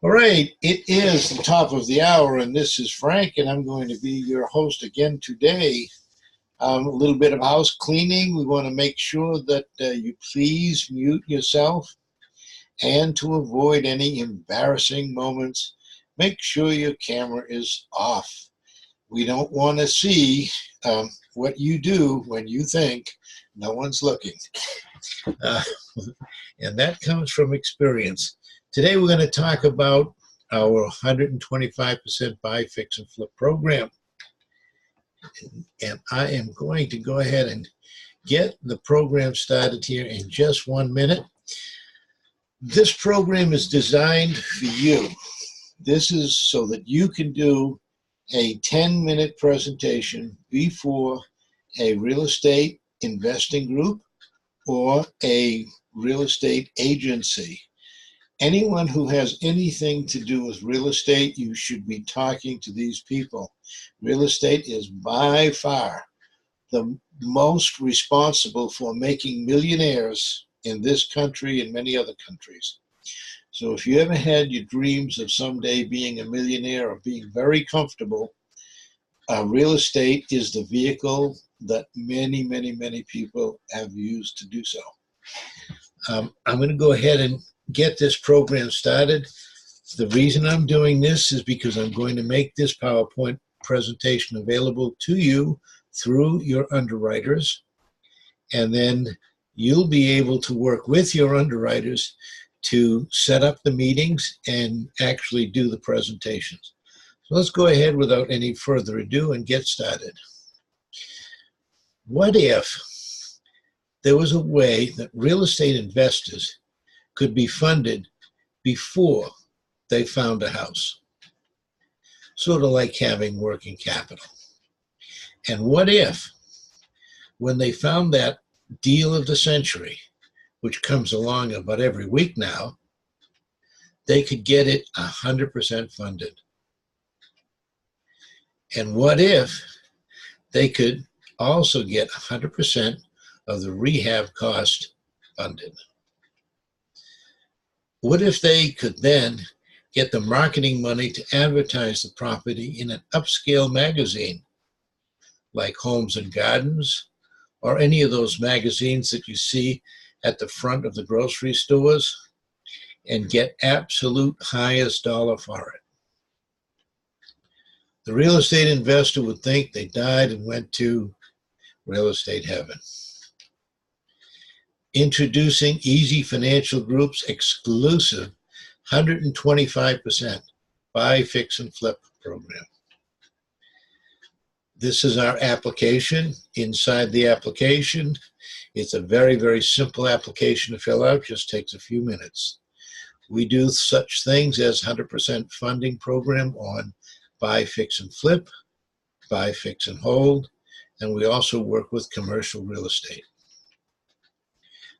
All right, it is the top of the hour, and this is Frank, and I'm going to be your host again today. A little bit of house cleaning. We want to make sure that you please mute yourself, and to avoid any embarrassing moments, make sure your camera is off. We don't want to see what you do when you think no one's looking. And that comes from experience. Today we're going to talk about our 125% buy, fix, and flip program. And I am going to go ahead and get the program started here in just 1 minute. This program is designed for you. This is so that you can do a 10-minute presentation before a real estate investing group or a real estate agency. Anyone who has anything to do with real estate, you should be talking to these people. Real estate is by far the most responsible for making millionaires in this country and many other countries. So if you ever had your dreams of someday being a millionaire or being very comfortable, real estate is the vehicle that many people have used to do so. I'm going to go ahead and get this program started. The reason I'm doing this is because I'm going to make this PowerPoint presentation available to you through your underwriters, and then you'll be able to work with your underwriters to set up the meetings and actually do the presentations. So let's go ahead without any further ado and get started. What if there was a way that real estate investors could be funded before they found a house? Sort of like having working capital. And what if, when they found that deal of the century, which comes along about every week now, they could get it 100% funded? And what if they could also get 100% of the rehab cost funded? What if they could then get the marketing money to advertise the property in an upscale magazine like Homes and Gardens, or any of those magazines that you see at the front of the grocery stores, and get absolute highest dollar for it? The real estate investor would think they died and went to real estate heaven. Introducing Easy Financial Group's exclusive 125% buy, fix, and flip program. This is our application. Inside the application, it's a very simple application to fill out, just takes a few minutes. We do such things as 100% funding program on buy, fix, and flip, buy, fix, and hold, and we also work with commercial real estate.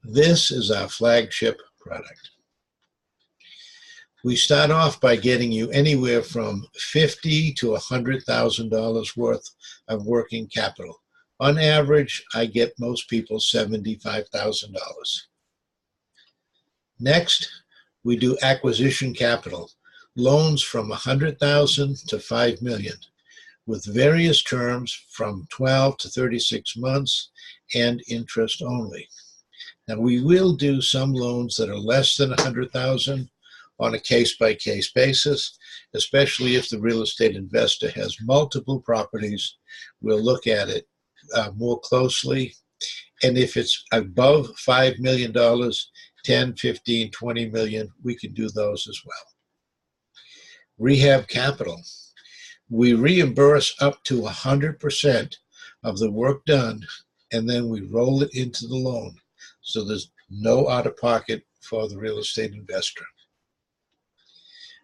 This is our flagship product. We start off by getting you anywhere from $50,000 to $100,000 worth of working capital. On average, I get most people $75,000. Next, we do acquisition capital, loans from $100,000 to $5 million, with various terms from 12 to 36 months and interest only. Now, we will do some loans that are less than $100,000 on a case-by-case basis, especially if the real estate investor has multiple properties. We'll look at it more closely. And if it's above $5 million, 10, 15, 20 million, we can do those as well. Rehab capital. We reimburse up to 100% of the work done, and then we roll it into the loan. So there's no out-of-pocket for the real estate investor.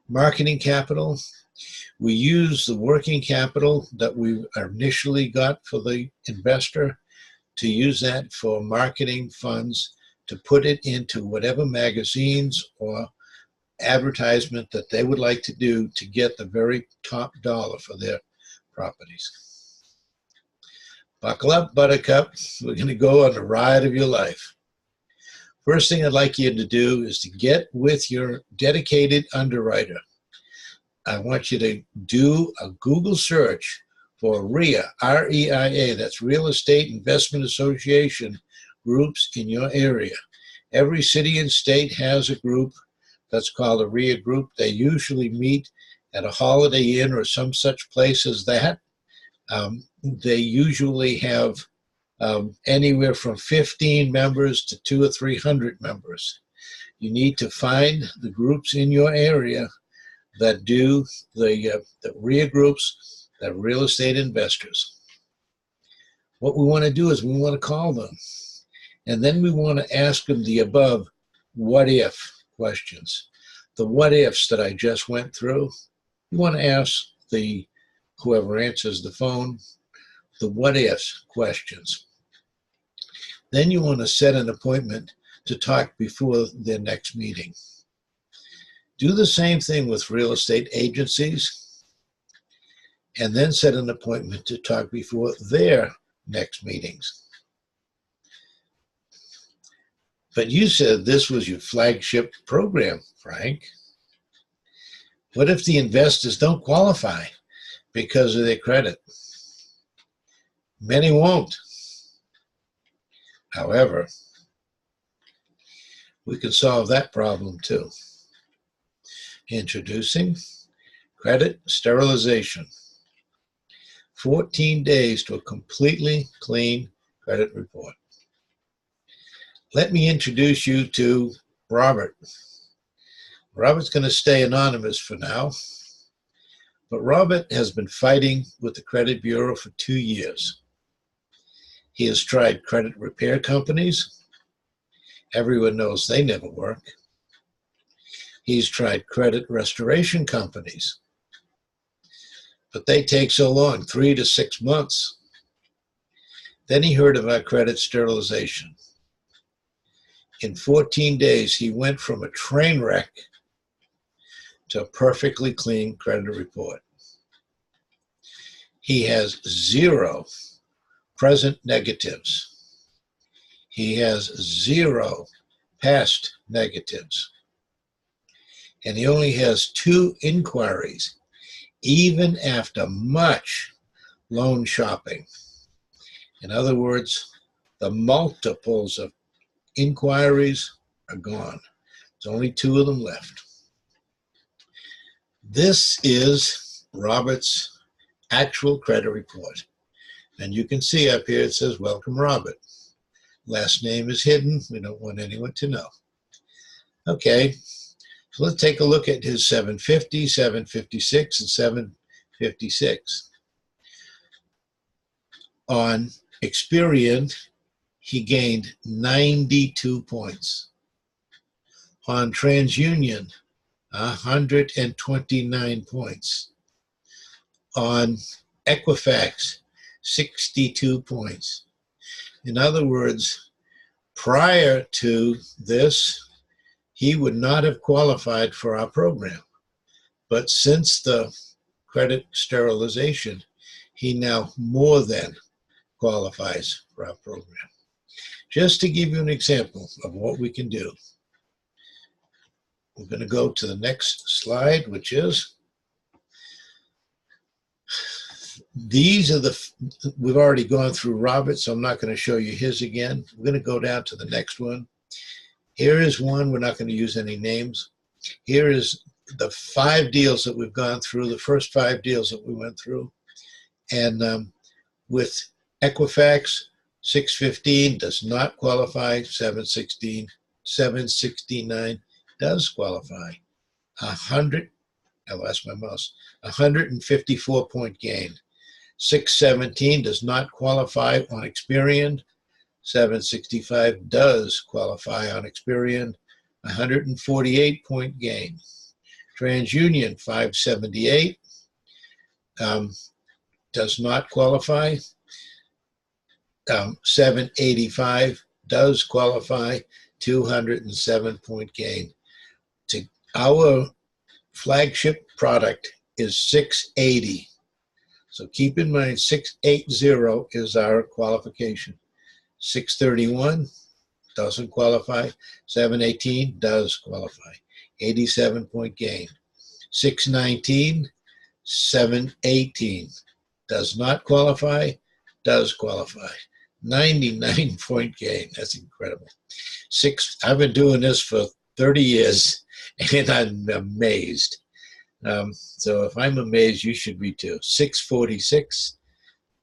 Marketing capital. We use the working capital that we initially got for the investor to use that for marketing funds, to put it into whatever magazines or advertisement that they would like to do to get the very top dollar for their properties. Buckle up, Buttercup. We're going to go on the ride of your life. First thing I'd like you to do is to get with your dedicated underwriter. I want you to do a Google search for REIA, R-E-I-A, that's Real Estate Investment Association groups in your area. Every city and state has a group that's called a REIA group. They usually meet at a Holiday Inn or some such place as that. They usually have anywhere from 15 members to 200 or 300 members. You need to find the groups in your area that do the REIA groups, that are real estate investors. What we want to do is we want to call them, and then we want to ask them the above what if questions. The what ifs that I just went through, you want to ask whoever answers the phone the what ifs questions. Then you want to set an appointment to talk before their next meeting. Do the same thing with real estate agencies, and then set an appointment to talk before their next meetings. But you said this was your flagship program, Frank. What if the investors don't qualify because of their credit? Many won't. However, we can solve that problem too. Introducing credit sterilization. 14 days to a completely clean credit report. Let me introduce you to Robert. Robert's going to stay anonymous for now, but Robert has been fighting with the credit bureau for 2 years. He has tried credit repair companies. Everyone knows they never work. He's tried credit restoration companies, but they take so long, 3 to 6 months. Then he heard about credit sterilization. In 14 days, he went from a train wreck to a perfectly clean credit report. He has 0 present negatives. He has 0 past negatives. And he only has 2 inquiries, even after much loan shopping. In other words, the multiples of inquiries are gone. There's only 2 of them left. This is Robert's actual credit report. And you can see up here it says, "Welcome, Robert." Last name is hidden. We don't want anyone to know. Okay, so let's take a look at his 750, 756, and 756. On Experian, he gained 92 points. On TransUnion, 129 points. On Equifax, 62 points. In other words, prior to this, he would not have qualified for our program. But since the credit sterilization, he now more than qualifies for our program. Just to give you an example of what we can do, we're going to go to the next slide, which is, these are we've already gone through Robert, so I'm not going to show you his again. We're going to go down to the next one. Here is one, we're not going to use any names. Here is the 5 deals that we've gone through, the first 5 deals that we went through. And with Equifax, 615 does not qualify, 769 does qualify. 154 point gain. 617 does not qualify on Experian. 765 does qualify on Experian. 148 point gain. TransUnion 578 does not qualify. 785 does qualify. 207 point gain. Our flagship product is 680. So keep in mind 680 is our qualification. 631, doesn't qualify. 718 does qualify. 87-point gain. 619, 718 does not qualify, does qualify. 99-point gain. That's incredible. I've been doing this for 30 years, and I'm amazed. So if I'm amazed, you should be too. 646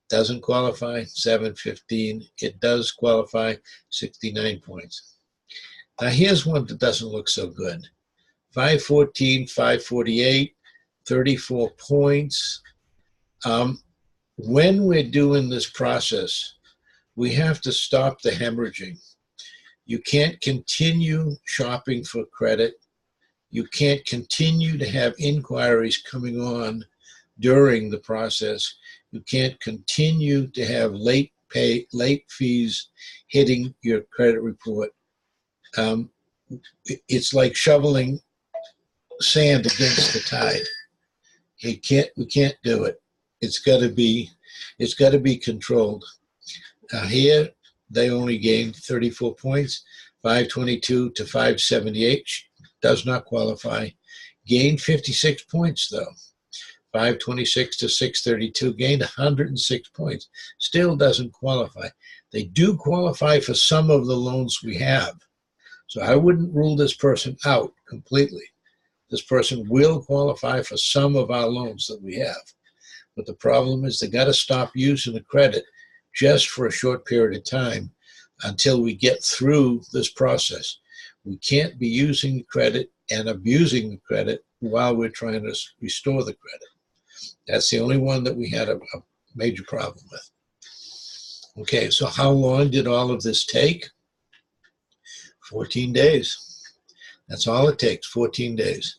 doesn't qualify. 715, it does qualify. 69 points. Now here's one that doesn't look so good. 514, 548, 34 points. When we're doing this process, we have to stop the hemorrhaging. You can't continue shopping for credit. You can't continue to have inquiries coming on during the process. You can't continue to have late fees hitting your credit report. It's like shoveling sand against the tide. We can't do it. It's got to be controlled. Here, they only gained 34 points, 522 to 578, does not qualify. Gained 56 points, though. 526 to 632, gained 106 points. Still doesn't qualify. They do qualify for some of the loans we have. So I wouldn't rule this person out completely. This person will qualify for some of our loans that we have. But the problem is they got to stop using the credit just for a short period of time until we get through this process. We can't be using the credit and abusing the credit while we're trying to restore the credit. That's the only one that we had a major problem with. Okay, so how long did all of this take? 14 days. That's all it takes, 14 days.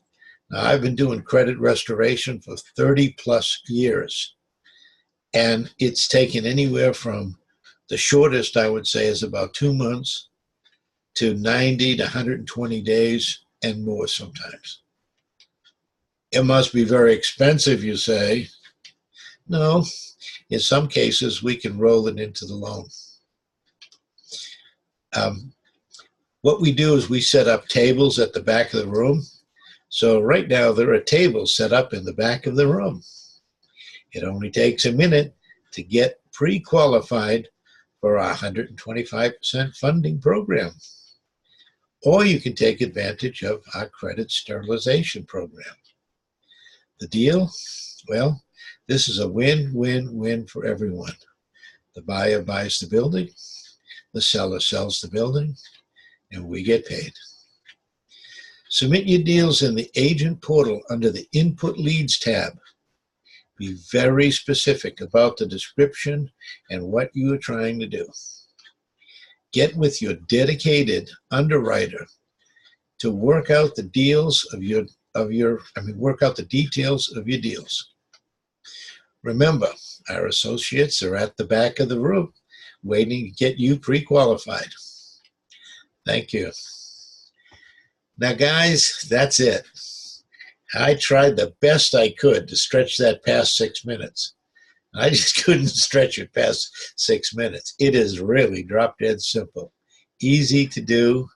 Now, I've been doing credit restoration for 30 plus years. And it's taken anywhere from the shortest, I would say, is about 2 months to 90 to 120 days and more sometimes. It must be very expensive, you say. No, in some cases, we can roll it into the loan. What we do is we set up tables at the back of the room. So right now, there are tables set up in the back of the room. It only takes a minute to get pre-qualified for our 125% funding program. Or you can take advantage of our credit sterilization program. The deal? Well, this is a win-win-win for everyone. The buyer buys the building, the seller sells the building, and we get paid. Submit your deals in the agent portal under the Input Leads tab. Be very specific about the description and what you are trying to do. Get with your dedicated underwriter to work out the deals work out the details of your deals. Remember, our associates are at the back of the room waiting to get you pre-qualified. Thank you. Now, guys, that's it. I tried the best I could to stretch that past 6 minutes. I just couldn't stretch it past 6 minutes. It is really drop dead simple. Easy to do.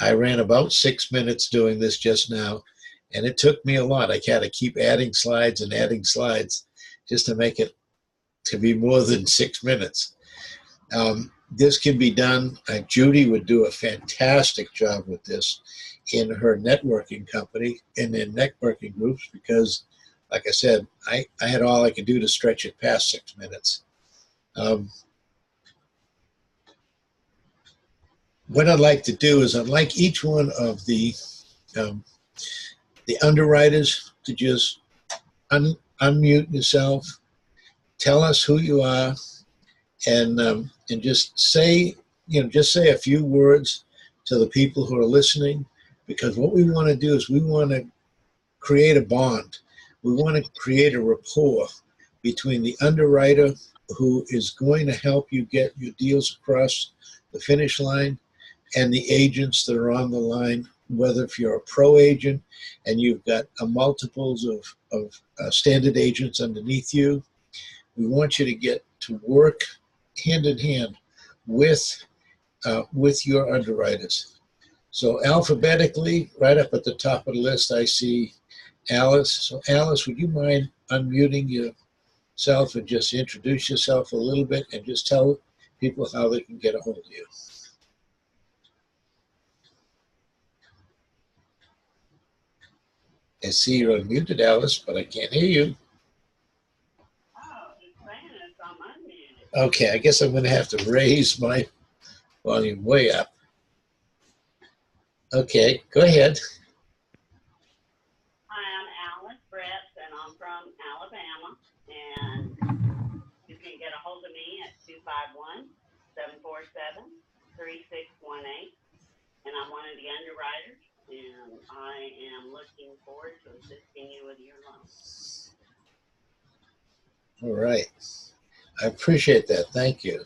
I ran about 6 minutes doing this just now, and it took me a lot. I had to keep adding slides and adding slides just to make it to be more than 6 minutes. This can be done. Judy would do a fantastic job with this in her networking company and in networking groups because, like I said, I had all I could do to stretch it past 6 minutes. What I'd like to do is I'd like each one of the underwriters to just unmute yourself, tell us who you are, and just say a few words to the people who are listening, because what we want to do is we want to create a bond. We want to create a rapport between the underwriter who is going to help you get your deals across the finish line and the agents that are on the line, whether if you're a pro agent and you've got multiples of standard agents underneath you. We want you to get to work hand in hand with with your underwriters. So alphabetically, right up at the top of the list, I see Alice. So Alice, would you mind unmuting yourself and just introduce yourself a little bit and just tell people how they can get a hold of you? I see you're unmuted, Alice, but I can't hear you. Okay, I guess I'm going to have to raise my volume way up. Okay, go ahead. Hi, I'm Alice Brett, and I'm from Alabama. And you can get a hold of me at 251-747-3618. And I'm one of the underwriters, and I am looking forward to assisting you with your loan. All right. I appreciate that. Thank you.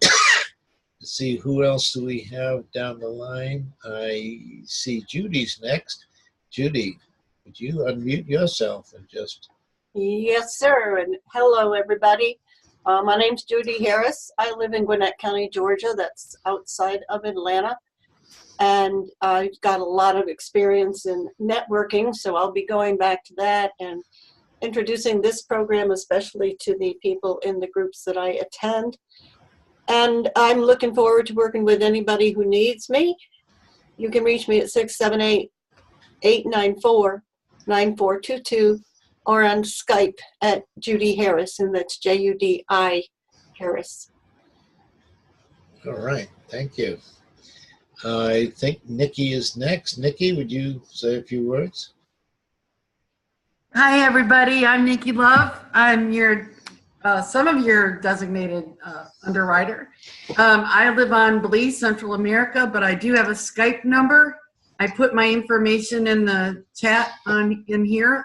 Let's see, who else do we have down the line? I see Judy's next. Judy, would you unmute yourself and just... Yes, sir. And hello, everybody. My name's Judy Harris. I live in Gwinnett County, Georgia. That's outside of Atlanta. And I've got a lot of experience in networking, so I'll be going back to that and introducing this program, especially to the people in the groups that I attend. And I'm looking forward to working with anybody who needs me. You can reach me at 678-894-9422 or on Skype at Judy Harris, and that's Judi Harris. All right, thank you. I think Nikki is next. Nikki, would you say a few words? Hi, everybody. I'm Nikki Love. I'm some of your designated underwriter. I live on Belize, Central America, but I do have a Skype number. I put my information in the chat in here.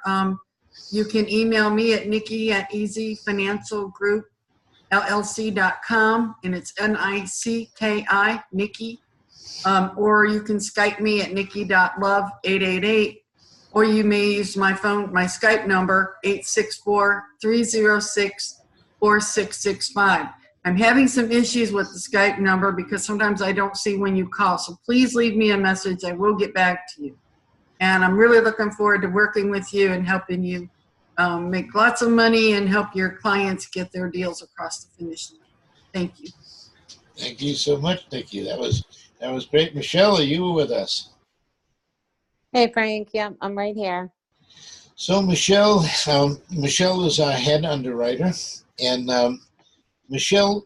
You can email me at nikki@easyfinancialgroupllc.com, and it's NICKI, Nikki. Or you can Skype me at nikki.love888, or you may use my Skype number, 864-306-4665. I'm having some issues with the Skype number because sometimes I don't see when you call. So please leave me a message. I will get back to you. And I'm really looking forward to working with you and helping you make lots of money and help your clients get their deals across the finish line. Thank you. Thank you so much, Nikki. That was great. Michelle, are you with us? Hey, Frank. Yeah, I'm right here. So Michelle is our head underwriter. And Michelle,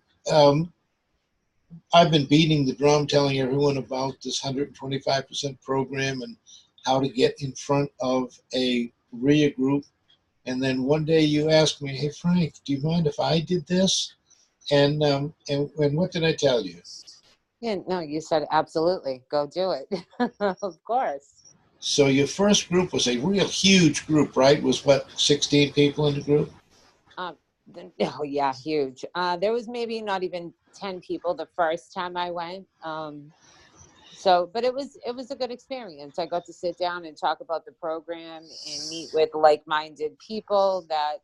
I've been beating the drum, telling everyone about this 125% program and how to get in front of a RIA group. And then one day you asked me, hey, Frank, do you mind if I did this? And what did I tell you? Yeah, no, you said absolutely. Go do it. Of course. So your first group was a real huge group, right? It was what, 16 people in the group? Oh yeah, huge. There was maybe not even 10 people the first time I went. But it was a good experience. I got to sit down and talk about the program and meet with like-minded people that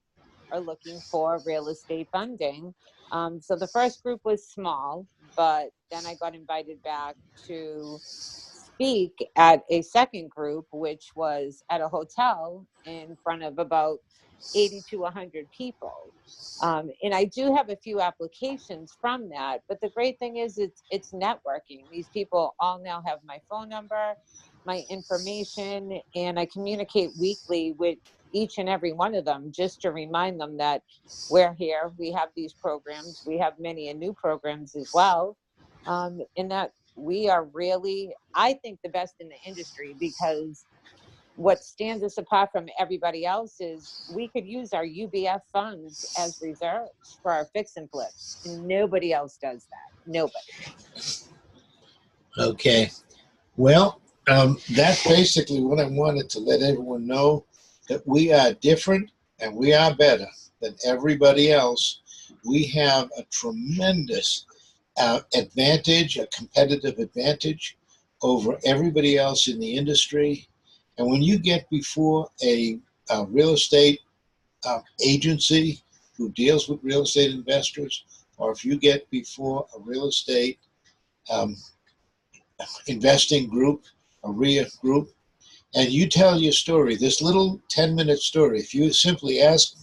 are looking for real estate funding. So the first group was small, but then I got invited back to speak at a second group, which was at a hotel in front of about 80 to 100 people. And I do have a few applications from that, but the great thing is it's networking. These people all now have my phone number, my information, and I communicate weekly with each and every one of them just to remind them that we're here, we have these programs, we have many new programs as well, and that we are really, I think, the best in the industry, because what stands us apart from everybody else is we could use our UBF funds as reserves for our fix and flips, and nobody else does that. Nobody. Okay. Well, that's basically what I wanted to let everyone know, that we are different and we are better than everybody else. We have a tremendous advantage, a competitive advantage over everybody else in the industry. And when you get before a real estate agency who deals with real estate investors, or if you get before a real estate um, investing group, a RIA group, and you tell your story, this little 10-minute story. If you simply ask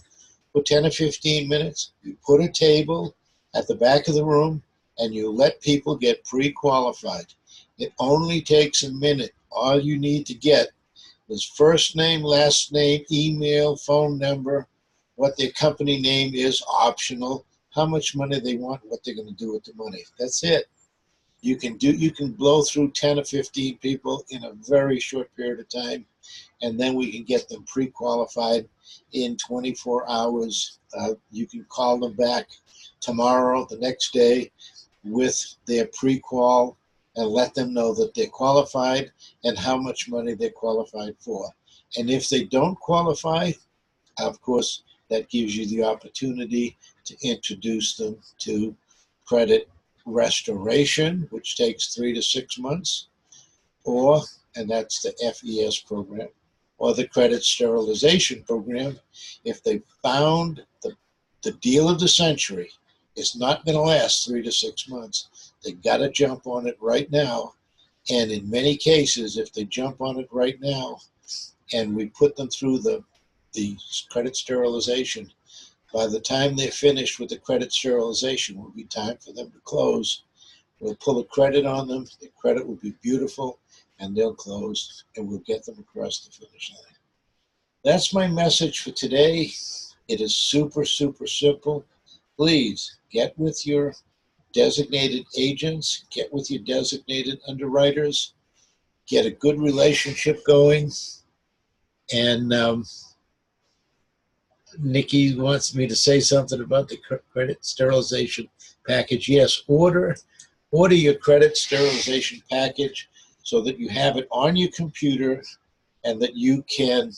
for 10 or 15 minutes, you put a table at the back of the room, and you let people get pre-qualified. It only takes a minute. All you need to get is first name, last name, email, phone number, what their company name is, optional, how much money they want, what they're going to do with the money. That's it. You can blow through 10 or 15 people in a very short period of time, and then we can get them pre-qualified in 24 hours. You can call them back tomorrow, the next day, with their pre-qual and let them know that they're qualified and how much money they're qualified for. And if they don't qualify, of course, that gives you the opportunity to introduce them to credit restoration, which takes 3 to 6 months, and that's the FES program, or the credit sterilization program. If they found the deal of the century, it's not going to last 3 to 6 months. They got to jump on it right now. And in many cases, if they jump on it right now and we put them through the credit sterilization, by the time they're finished with the credit sterilization, will be time for them to close. We'll pull a credit on them. The credit will be beautiful, and they'll close, and we'll get them across the finish line. That's my message for today. It is super, super simple. Please get with your designated agents, get with your designated underwriters, get a good relationship going. And Nikki wants me to say something about the credit sterilization package. Yes, order your credit sterilization package so that you have it on your computer, and that you can,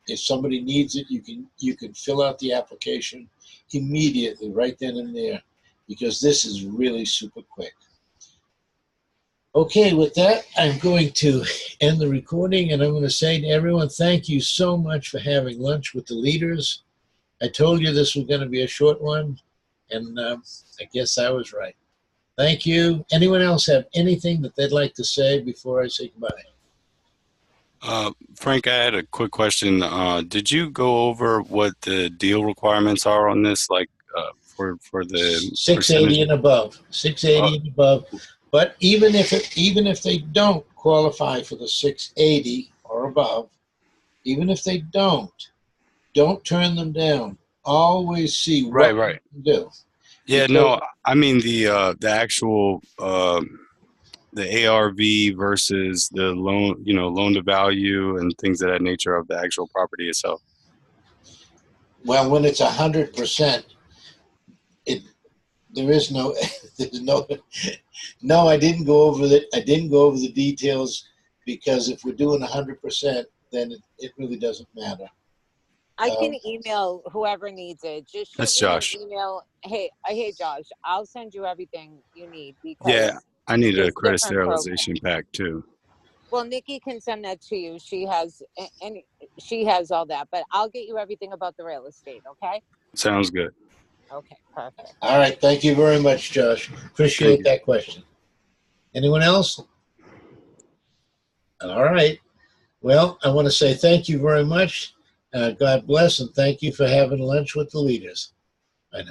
if somebody needs it, you can fill out the application immediately, right then and there, because this is really super quick. Okay, with that, I'm going to end the recording, and I'm going to say to everyone, thank you so much for having lunch with the leaders. I told you this was going to be a short one, and I guess I was right. Thank you. Anyone else have anything that they'd like to say before I say goodbye? Frank, I had a quick question. Did you go over what the deal requirements are on this, like for the 680 and above, 680 and above. But even if they don't qualify for the 680 or above, even if they don't turn them down. Always see what Right. you can do. Yeah, Because, no, I mean the actual the ARV versus the loan, loan to value and things of that nature of the actual property itself. well, when it's 100%, there is no, there's no, I didn't go over the details, because if we're doing 100%, then it really doesn't matter. I can email whoever needs it. Just That's shoot me Josh. an email. Hey, Josh, I'll send you everything you need, because Yeah, I need a there's credit different sterilization programs. pack too. Well, Nikki can send that to you. She has she has all that, but I'll get you everything about the real estate. Okay. Sounds good. Okay. Perfect. All right. Thank you very much, Josh. Appreciate Thank you. that question. Anyone else? All right. Well, I want to say thank you very much. God bless, and thank you for having lunch with the leaders. Bye now.